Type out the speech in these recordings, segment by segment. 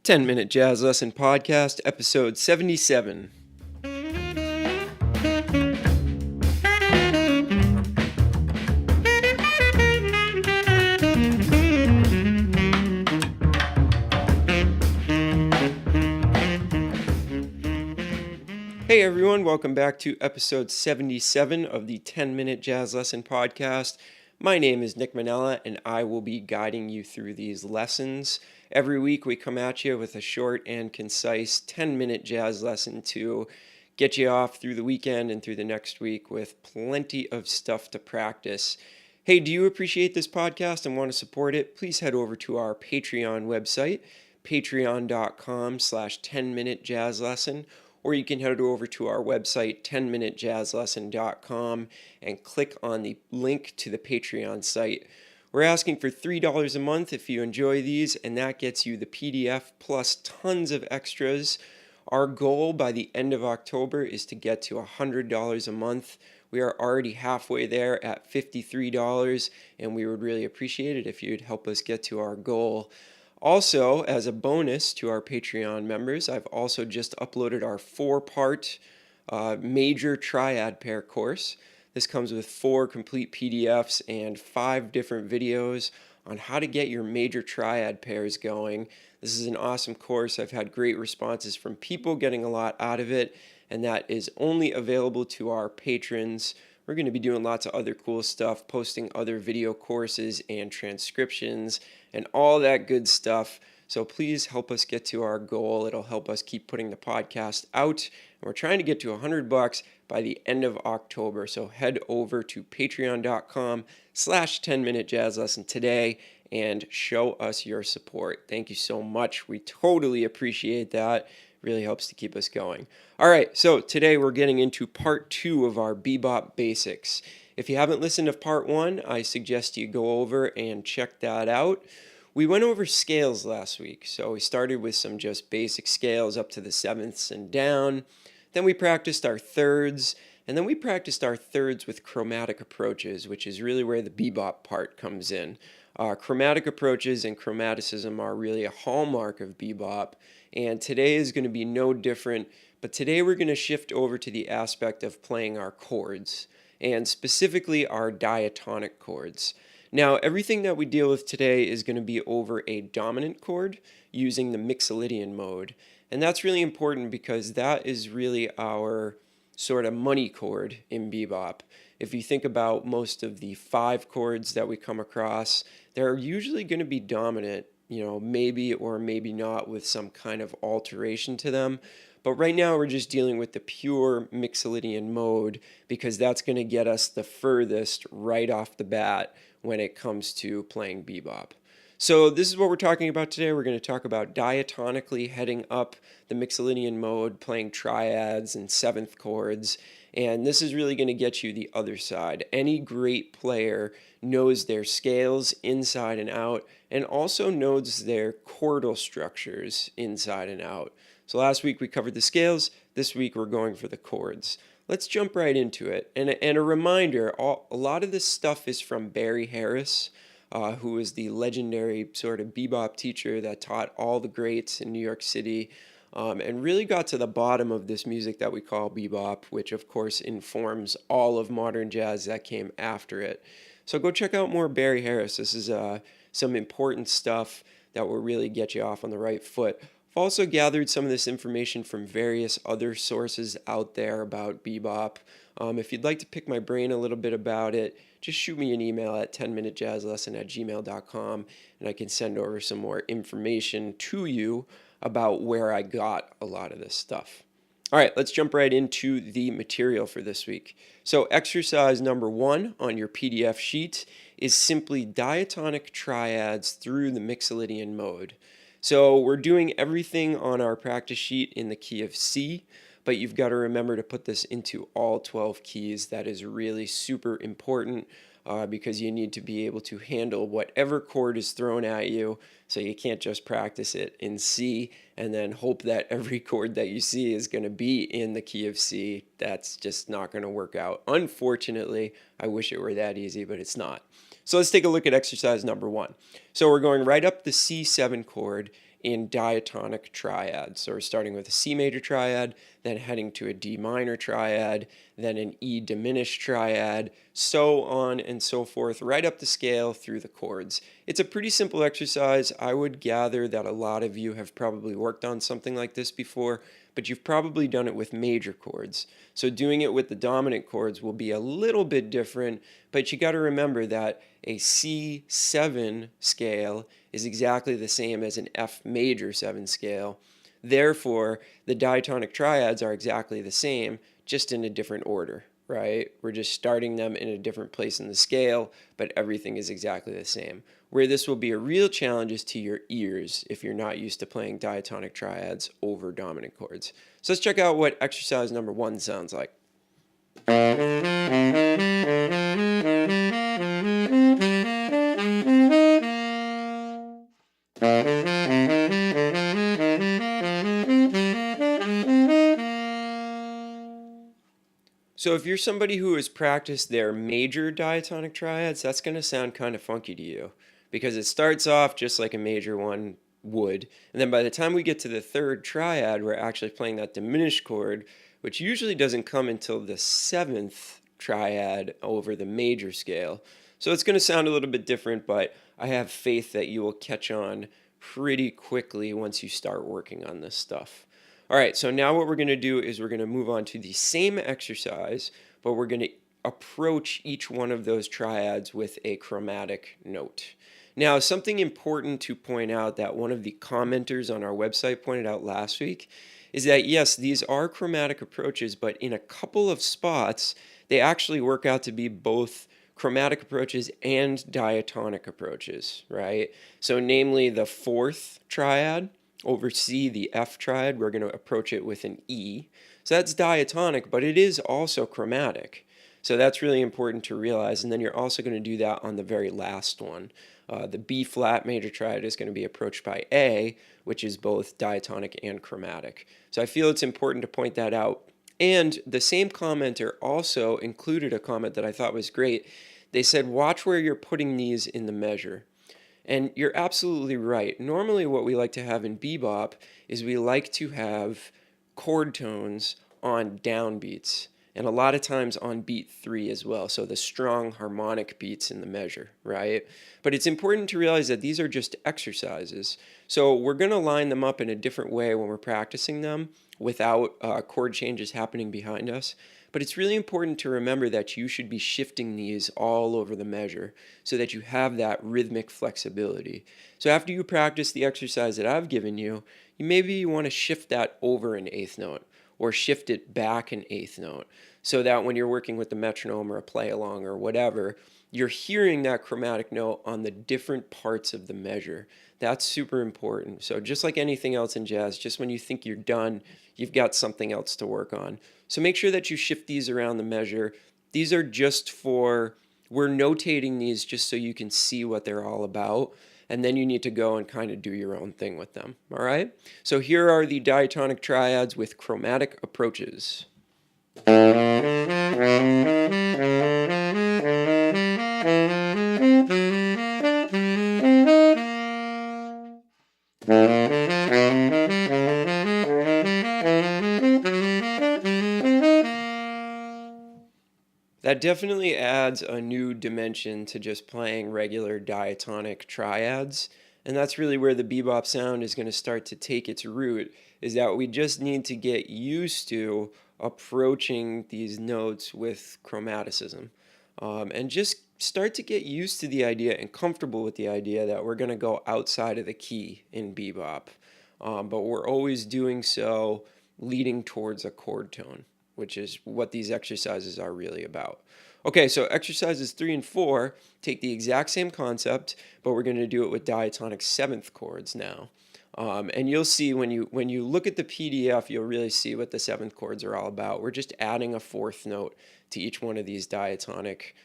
10-Minute Jazz Lesson Podcast, Episode 77. Hey everyone, welcome back to Episode 77 of the 10-Minute Jazz Lesson Podcast. My name is Nick Manella, and I will be guiding you through these lessons. Every week we come at you with a short and concise 10-minute jazz lesson to get you off through the weekend and through the next week with plenty of stuff to practice. Hey, do you appreciate this podcast and want to support it? Please head over to our Patreon website, patreon.com/10minutejazzlesson, or you can head over to our website, 10minutejazzlesson.com, and click on the link to the Patreon site. We're asking for $3 a month if you enjoy these, and that gets you the PDF plus tons of extras. Our goal by the end of October is to get to $100 a month. We are already halfway there at $53, and we would really appreciate it if you'd help us get to our goal. Also, as a bonus to our Patreon members, I've also just uploaded our 4-part major triad pair course. This comes with 4 complete PDFs and 5 different videos on how to get your major triad pairs going. This is an awesome course. I've had great responses from people getting a lot out of it, and that is only available to our patrons. We're going to be doing lots of other cool stuff, posting other video courses and transcriptions and all that good stuff. So please help us get to our goal. It'll help us keep putting the podcast out. And we're trying to get to $100 by the end of October. So head over to patreon.com/10minutejazzlesson today and show us your support. Thank you so much. We totally appreciate that. Really helps to keep us going. All right, so today we're getting into part 2 of our Bebop basics. If you haven't listened to part 1, I suggest you go over and check that out. We went over scales last week, so we started with some just basic scales up to the 7ths and down. Then we practiced our thirds, and then we practiced our thirds with chromatic approaches, which is really where the bebop part comes in. Chromatic approaches and chromaticism are really a hallmark of bebop, and today is going to be no different, but today we're going to shift over to the aspect of playing our chords, and specifically our diatonic chords. Now, everything that we deal with today is going to be over a dominant chord using the Mixolydian mode, and that's really important because that is really our sort of money chord in bebop. If you think about most of the 5 chords that we come across, they're usually going to be dominant, maybe or maybe not with some kind of alteration to them. But right now we're just dealing with the pure Mixolydian mode because that's going to get us the furthest right off the bat when it comes to playing bebop. So this is what we're talking about today. We're going to talk about diatonically heading up the Mixolydian mode, playing triads and 7th chords. And this is really going to get you the other side. Any great player knows their scales inside and out, and also knows their chordal structures inside and out. So last week we covered the scales. This week we're going for the chords. Let's jump right into it. And a reminder, a lot of this stuff is from Barry Harris, who is the legendary sort of bebop teacher that taught all the greats in New York City, and really got to the bottom of this music that we call bebop, which of course informs all of modern jazz that came after it. So go check out more Barry Harris. This is some important stuff that will really get you off on the right foot. I've also gathered some of this information from various other sources out there about bebop. If you'd like to pick my brain a little bit about it, just shoot me an email at 10minutejazzlesson@gmail.com, and I can send over some more information to you about where I got a lot of this stuff. All right, let's jump right into the material for this week. So exercise number 1 on your PDF sheet is simply diatonic triads through the Mixolydian mode. So we're doing everything on our practice sheet in the key of C, but you've got to remember to put this into all 12 keys. That is really super important because you need to be able to handle whatever chord is thrown at you. So you can't just practice it in C and then hope that every chord that you see is going to be in the key of C. That's just not going to work out. Unfortunately, I wish it were that easy, but it's not. So let's take a look at exercise number 1. So we're going right up the C7 chord, in diatonic triads. So we're starting with a C major triad, then heading to a D minor triad, then an E diminished triad, so on and so forth, right up the scale through the chords. It's a pretty simple exercise. I would gather that a lot of you have probably worked on something like this before, but you've probably done it with major chords. So doing it with the dominant chords will be a little bit different, but you got to remember that a C7 scale is exactly the same as an F major 7 scale. Therefore, the diatonic triads are exactly the same, just in a different order, right? We're just starting them in a different place in the scale, but everything is exactly the same. Where this will be a real challenge is to your ears if you're not used to playing diatonic triads over dominant chords. So let's check out what exercise number 1 sounds like. So if you're somebody who has practiced their major diatonic triads, that's going to sound kind of funky to you because it starts off just like a major one would. And then by the time we get to the third triad, we're actually playing that diminished chord, which usually doesn't come until the 7th triad over the major scale. So it's going to sound a little bit different, but I have faith that you will catch on pretty quickly once you start working on this stuff. All right, so now what we're going to do is we're going to move on to the same exercise, but we're going to approach each one of those triads with a chromatic note. Now, something important to point out that one of the commenters on our website pointed out last week is that, yes, these are chromatic approaches, but in a couple of spots, they actually work out to be both chromatic approaches and diatonic approaches, right? So namely the 4th triad over C, the F triad, we're going to approach it with an E. So that's diatonic, but it is also chromatic. So that's really important to realize. And then you're also going to do that on the very last one. The B flat major triad is going to be approached by A, which is both diatonic and chromatic. So I feel it's important to point that out. And the same commenter also included a comment that I thought was great. They said, watch where you're putting these in the measure. And you're absolutely right. Normally what we like to have in bebop is we like to have chord tones on downbeats, and a lot of times on beat 3 as well, so the strong harmonic beats in the measure, right? But it's important to realize that these are just exercises. So we're going to line them up in a different way when we're practicing them without chord changes happening behind us. But it's really important to remember that you should be shifting these all over the measure so that you have that rhythmic flexibility. So after you practice the exercise that I've given you, maybe you want to shift that over an 8th note or shift it back an 8th note so that when you're working with the metronome or a play along or whatever, you're hearing that chromatic note on the different parts of the measure. That's super important. So just like anything else in jazz, just when you think you're done, you've got something else to work on. So make sure that you shift these around the measure. These are just we're notating these just so you can see what they're all about. And then you need to go and kind of do your own thing with them. All right? So here are the diatonic triads with chromatic approaches. That definitely adds a new dimension to just playing regular diatonic triads. And that's really where the bebop sound is going to start to take its root, is that we just need to get used to approaching these notes with chromaticism. And just start to get used to the idea and comfortable with the idea that we're going to go outside of the key in bebop. But we're always doing so leading towards a chord tone, which is what these exercises are really about. Okay, so exercises 3 and 4 take the exact same concept, but we're going to do it with diatonic 7th chords now. And you'll see when you look at the PDF, you'll really see what the 7th chords are all about. We're just adding a 4th note to each one of these diatonic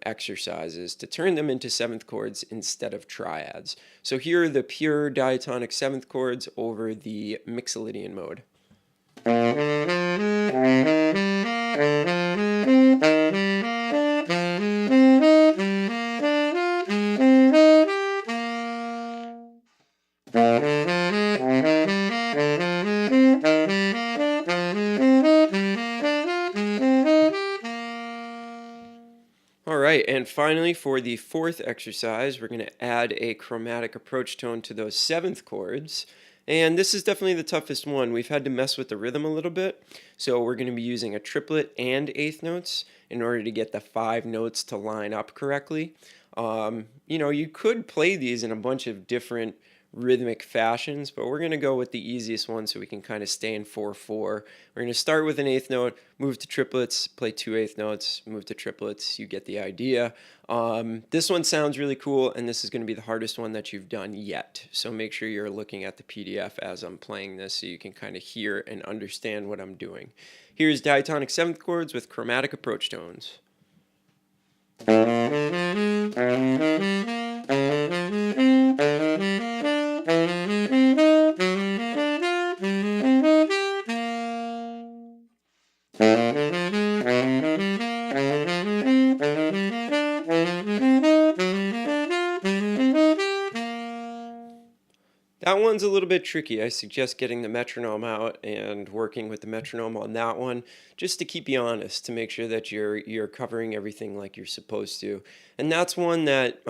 exercises to turn them into 7th chords instead of triads. So here are the pure diatonic 7th chords over the Mixolydian mode. right, and finally for the fourth exercise, we're going to add a chromatic approach tone to those seventh chords. And this is definitely the toughest one. We've had to mess with the rhythm a little bit. So we're going to be using a triplet and eighth notes in order to get the 5 notes to line up correctly. You could play these in a bunch of different rhythmic fashions, but we're going to go with the easiest one so we can kind of stay in 4/4. We're going to start with an eighth note, move to triplets, play 2 eighth notes, move to triplets. You get the idea. This one sounds really cool, and this is going to be the hardest one that you've done yet. So make sure you're looking at the PDF as I'm playing this so you can kind of hear and understand what I'm doing. Here's diatonic 7th chords with chromatic approach tones. That one's a little bit tricky. I suggest getting the metronome out and working with the metronome on that one, just to keep you honest, to make sure that you're covering everything like you're supposed to. And that's one that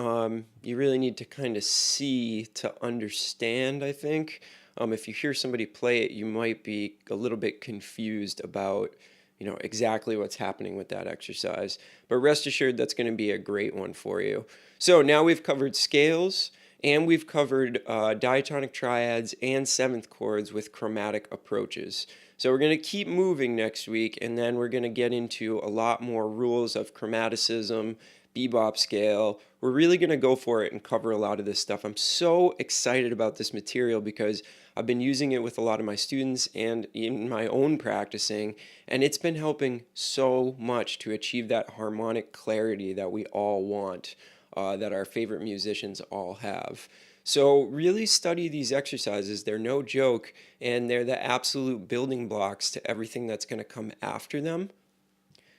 you really need to kind of see to understand, I think. If you hear somebody play it, you might be a little bit confused about exactly what's happening with that exercise. But rest assured, that's going to be a great one for you. So now we've covered scales, and we've covered diatonic triads and 7th chords with chromatic approaches. So we're going to keep moving next week, and then we're going to get into a lot more rules of chromaticism, bebop scale. We're really going to go for it and cover a lot of this stuff. I'm so excited about this material because I've been using it with a lot of my students and in my own practicing, and it's been helping so much to achieve that harmonic clarity that we all want. That our favorite musicians all have. So really study these exercises. They're no joke, and they're the absolute building blocks to everything that's going to come after them.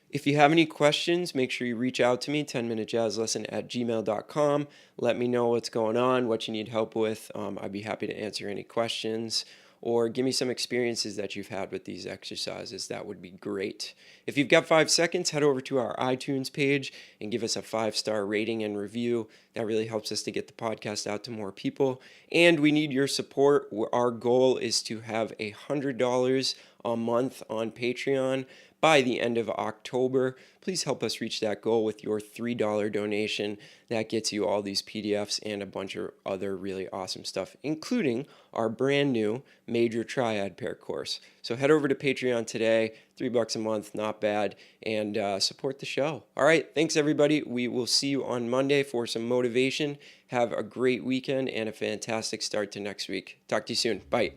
If you have any questions, make sure you reach out to me, 10minutejazzlesson@gmail.com. Let me know what's going on, what you need help with. I'd be happy to answer any questions. Or give me some experiences that you've had with these exercises. That would be great. If you've got 5 seconds, head over to our iTunes page and give us a 5-star rating and review. That really helps us to get the podcast out to more people. And we need your support. Our goal is to have $100 a month on Patreon by the end of October. Please help us reach that goal with your $3 donation. That gets you all these PDFs and a bunch of other really awesome stuff, including our brand new major triad pair course. So head over to Patreon today, $3 a month, not bad, and support the show. All right, thanks everybody. We will see you on Monday for some motivation. Have a great weekend and a fantastic start to next week. Talk to you soon. Bye.